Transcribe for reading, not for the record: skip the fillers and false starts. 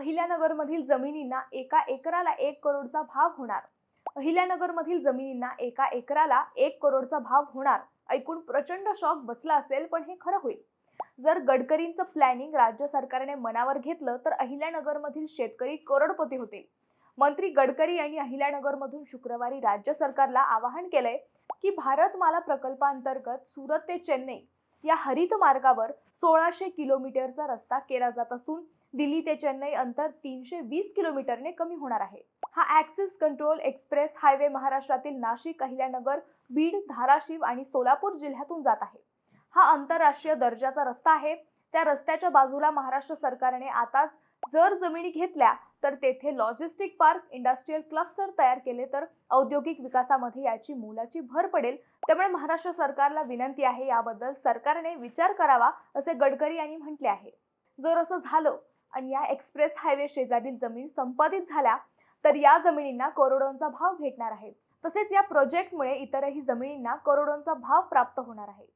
अहिल्यानगरमधील जमिनींना एका एकराला 1 करोडचा भाव होणार. अहिल्यानगरमधील जमिनींना एका एकराला 1 करोडचा भाव होणार. ऐकून प्रचंड शॉक बसला असेल, पण हे खरं होईल. जर गडकरींचं प्लॅनिंग राज्य सरकारने मनावर घेतलं तर अहिल्यानगरमधील शेतकरी करोडपती होतील. मंत्री गडकरी यांनी अहिल्यानगरमधून शुक्रवारी राज्य सरकारला आवाहन केलंय की भारतमाला प्रकल्पांतर्गत सुरत ते चेन्नई या हरित मार्गावर 1600 किलोमीटरचा रस्ता केला जात असून दिल्ली ते चेन्नई अंतर 320 किलोमीटरने कमी होणार आहे. हा ॲक्सेस कंट्रोल एक्सप्रेस हायवे महाराष्ट्रातील नाशिक, अहिल्यानगर, बीड, धाराशिव आणि सोलापूर जिल्ह्यातून जात आहे. हा आंतरराष्ट्रीय दर्जाचा रस्ता आहे. त्या रस्त्याच्या बाजूला महाराष्ट्र सरकारने आताच जर जमिनी घेतल्या तर तेथे लॉजिस्टिक पार्क, इंडस्ट्रियल क्लस्टर तयार केले तर औद्योगिक विकासामध्ये याची मोलाची भर पडेल. त्यामुळे महाराष्ट्र सरकारला विनंती आहे, याबद्दल सरकारने विचार करावा, असे गडकरी यांनी म्हटले आहे. जर असं झालं आणि या एक्सप्रेस हायवे शेजारील जमीन संपादित झाल्या तर या जमिनींना करोडोंचा भाव भेटणार आहे. तसेच या प्रोजेक्टमुळे इतरही जमिनींना करोडोंचा भाव प्राप्त होणार आहे.